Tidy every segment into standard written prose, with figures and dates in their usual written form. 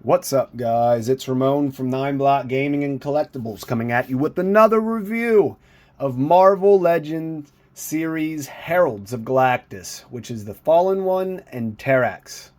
What's up, guys? It's Ramon from NyneBlockGaming&Collectibles coming at you with another review of Marvel Legends series Heralds of Galactus, which is the Fallen One and Terrax.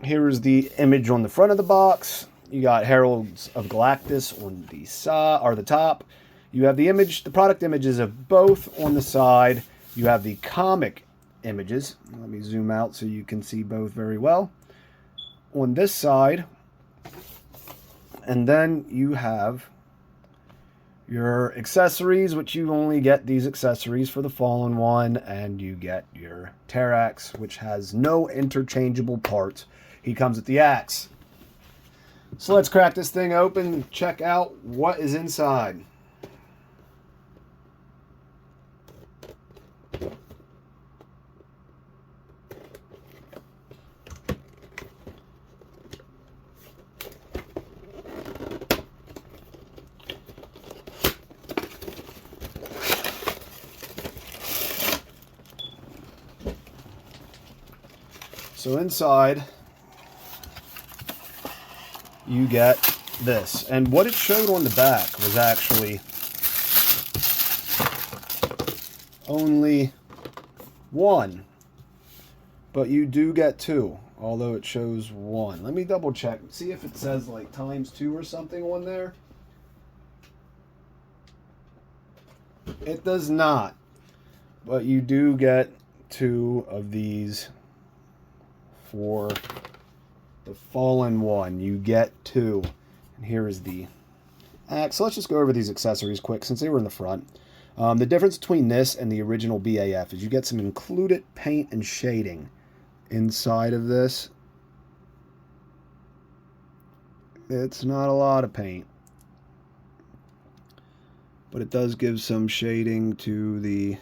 Here's the image on the front of the box. You got Heralds of Galactus on the side or the top. You have the image, the product images of both on the side. You have the comic images. Let me zoom out so you can see both very well. On this side, and then you have your accessories, which you only get these accessories for the Fallen One, and you get your Terrax, which has no interchangeable parts. He comes with the axe. So let's crack this thing open and check out what is inside. So inside, you get this. And what it showed on the back was actually only one. But you do get two, although it shows one. Let me double check. See if it says like ×2 or something on there. It does not. But you do get two of these. For the Fallen One, you get two. And here is the axe. So let's just go over these accessories quick since they were in the front. The difference between this and the original BAF is you get some included paint and shading inside of this. It's not a lot of paint, but it does give some shading to the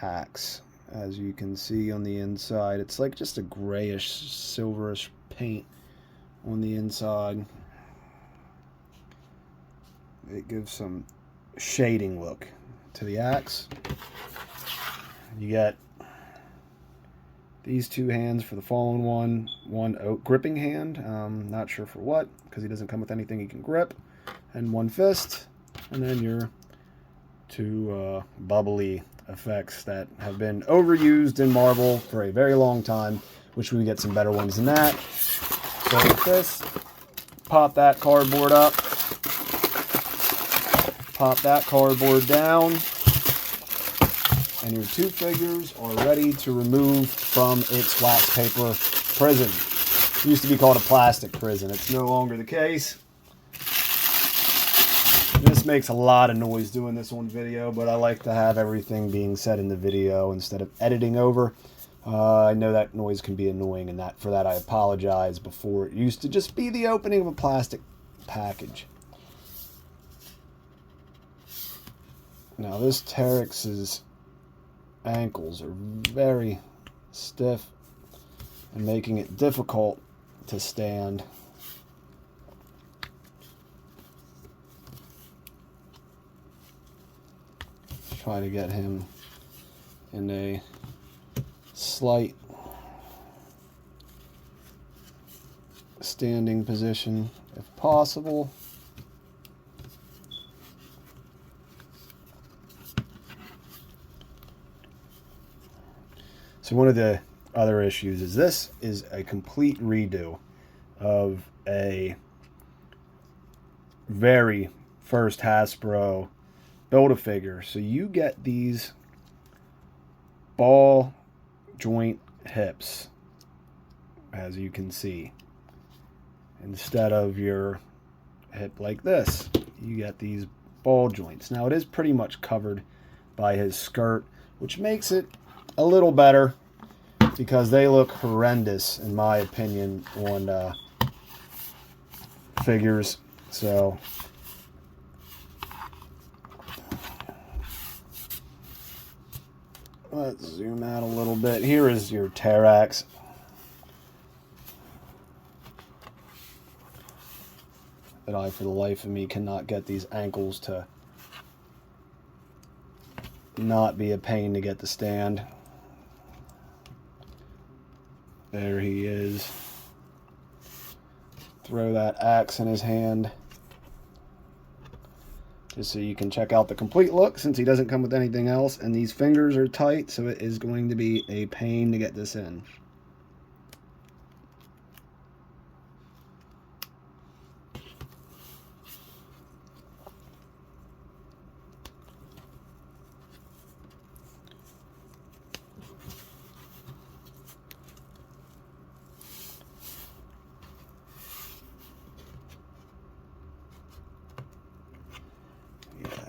axe. As you can see on the inside, it's like just a grayish, silverish paint on the inside. It gives some shading look to the axe. You get these two hands for the Fallen One, one oak gripping hand, not sure for what, because he doesn't come with anything he can grip, and one fist, and then your two bubbly effects that have been overused in Marvel for a very long time. Wish we could get some better ones than that. So with this, pop that cardboard up, pop that cardboard down, and your two figures are ready to remove from its wax paper prison. It used to be called a plastic prison. It's no longer the case. This makes a lot of noise doing this on video, but I like to have everything being said in the video instead of editing over. I know that noise can be annoying, and for that I apologize. Before, it used to just be the opening of a plastic package. Now this Terrax's ankles are very stiff and making it difficult to stand. Try to get him in a slight standing position if possible. So one of the other issues is this is a complete redo of a very first Hasbro Build-A-Figure. So you get these ball joint hips, as you can see. Instead of your hip like this, you get these ball joints. Now it is pretty much covered by his skirt, which makes it a little better because they look horrendous in my opinion on figures. So let's zoom out a little bit. Here is your Terrax. That I, for the life of me, cannot get these ankles to not be a pain to get to stand. There he is. Throw that axe in his hand. Just so you can check out the complete look, since he doesn't come with anything else. And these fingers are tight, so it is going to be a pain to get this in.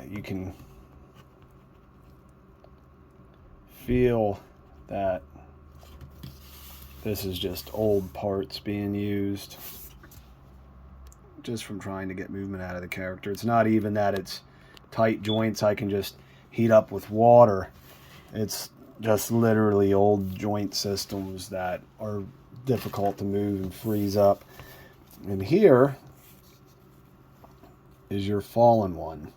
You can feel that this is just old parts being used just from trying to get movement out of the character. It's not even that it's tight joints I can just heat up with water. It's just literally old joint systems that are difficult to move and freeze up. And here is your fallen one.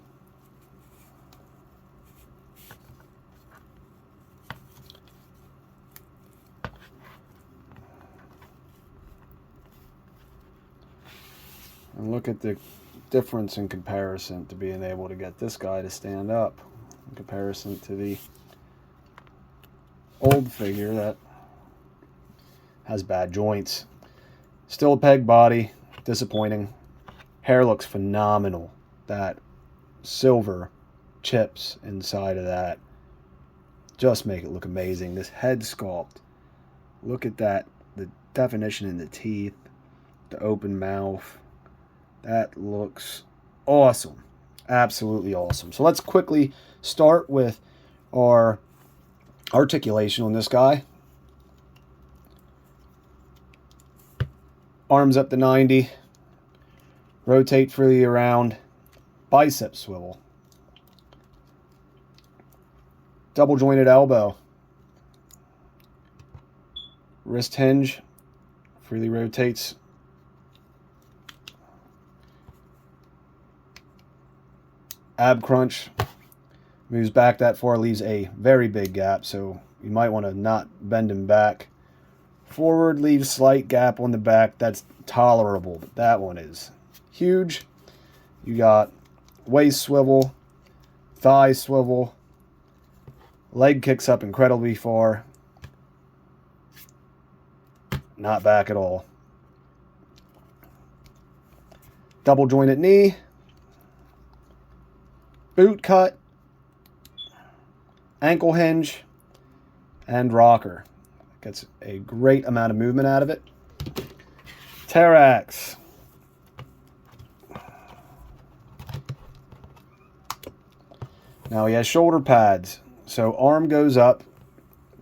And look at the difference in comparison to being able to get this guy to stand up in comparison to the old figure that has bad joints. Still a peg body, disappointing. Hair looks phenomenal. That silver chips inside of that just make it look amazing. This head sculpt, look at that, the definition in the teeth, the open mouth. That looks awesome. Absolutely awesome. So let's quickly start with our articulation on this guy. Arms up to 90. Rotate freely around. Bicep swivel. Double jointed elbow. Wrist hinge. Freely rotates. Ab crunch, moves back that far, leaves a very big gap, so you might want to not bend him back. Forward, leaves slight gap on the back. That's tolerable, but that one is huge. You got waist swivel, thigh swivel, leg kicks up incredibly far, not back at all. Double jointed knee. Boot cut, ankle hinge, and rocker. Gets a great amount of movement out of it. Terrax. Now he has shoulder pads. So arm goes up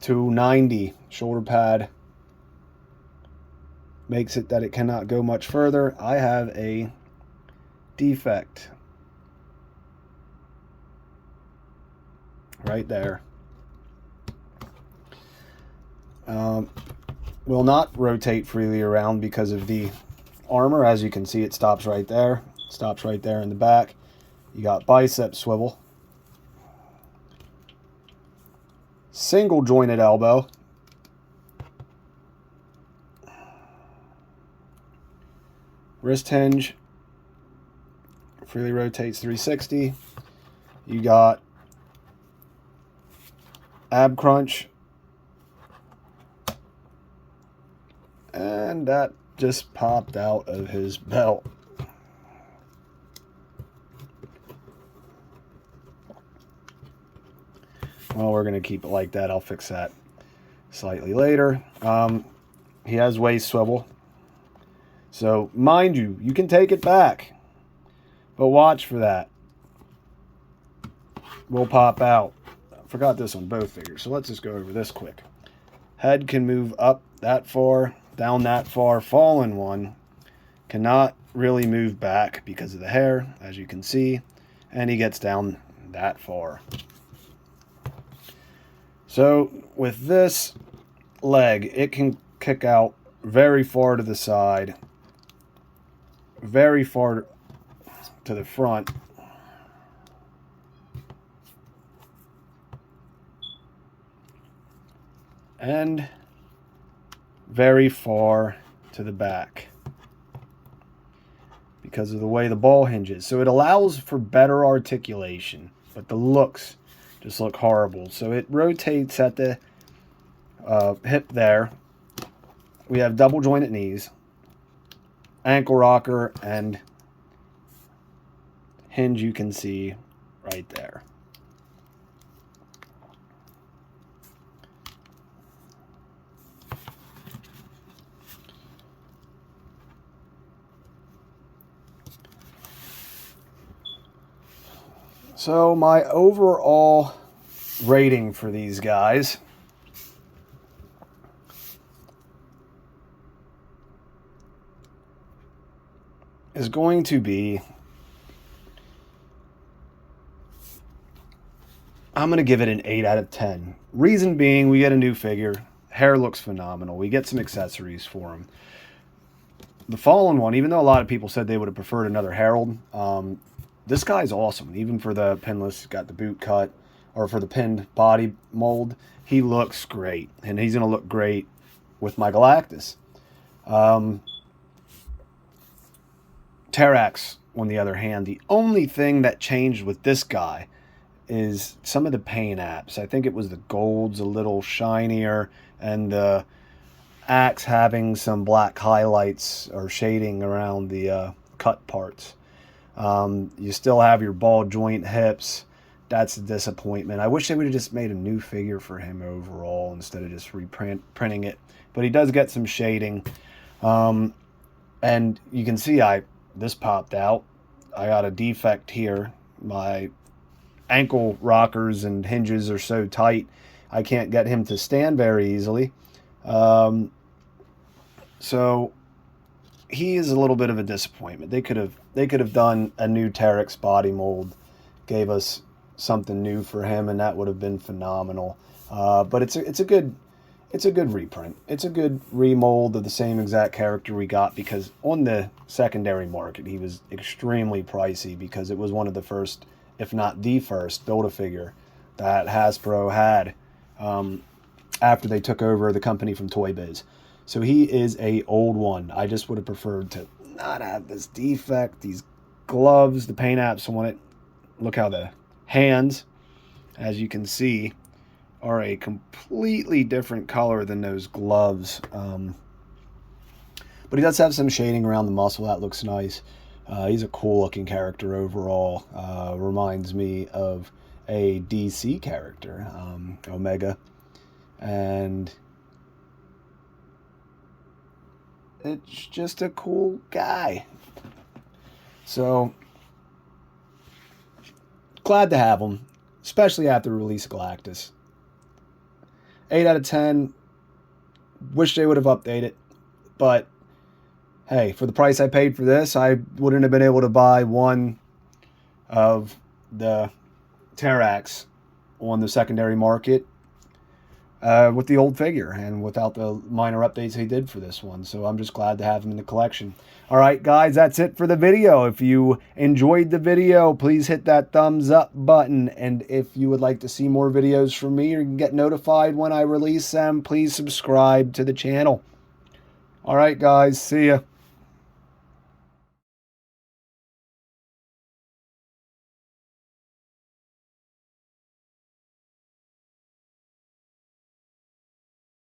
to 90. Shoulder pad makes it that it cannot go much further. I have a defect right there. Will not rotate freely around because of the armor. As you can see, it stops right there. Stops right there in the back. You got bicep swivel. Single jointed elbow. Wrist hinge. Freely rotates 360. You got ab crunch, and that just popped out of his belt. Well, we're going to keep it like that. I'll fix that slightly later. He has waist swivel, so mind you, you can take it back, but watch for that. Will pop out. Forgot this on both figures, so let's just go over this quick. Head can move up that far, down that far. Fallen one cannot really move back because of the hair, as you can see, and he gets down that far. So with this leg, it can kick out very far to the side, very far to the front. And very far to the back because of the way the ball hinges. So it allows for better articulation, but the looks just look horrible. So it rotates at the hip there. We have double jointed knees, ankle rocker, and hinge you can see right there. So my overall rating for these guys is going to be, I'm going to give it an 8 out of 10. Reason being, we get a new figure. Hair looks phenomenal. We get some accessories for him. The Fallen one, even though a lot of people said they would have preferred another Herald, this guy's awesome. Even for the pinless, got the boot cut, or for the pinned body mold, he looks great. And he's going to look great with my Galactus. Terrax, on the other hand, the only thing that changed with this guy is some of the paint apps. I think it was the gold's a little shinier, and the axe having some black highlights or shading around the cut parts. You still have your ball joint hips. That's a disappointment. I wish they would have just made a new figure for him overall instead of just reprinting it. But he does get some shading. And you can see this popped out. I got a defect here. My ankle rockers and hinges are so tight, I can't get him to stand very easily. So he is a little bit of a disappointment. They could have done a new Terrax body mold, gave us something new for him, and that would have been phenomenal. But it's a good reprint. It's a good remold of the same exact character we got, because on the secondary market he was extremely pricey, because it was one of the first, if not the first, Build-A-Figure that Hasbro had after they took over the company from Toy Biz. So he is a old one. I just would have preferred to not have this defect, these gloves, the paint apps on it. Look how the hands, as you can see, are a completely different color than those gloves. But he does have some shading around the muscle. That looks nice. He's a cool looking character overall. Reminds me of a DC character, Omega. And it's just a cool guy. So glad to have him, especially after the release of Galactus. 8 out of 10. Wish they would have updated, but hey, for the price I paid for this, I wouldn't have been able to buy one of the Terrax on the secondary market with the old figure and without the minor updates they did for this one. So I'm just glad to have him in the collection. All right, guys, that's it for the video. If you enjoyed the video, please hit that thumbs up button. And if you would like to see more videos from me or get notified when I release them, please subscribe to the channel. All right, guys, see ya.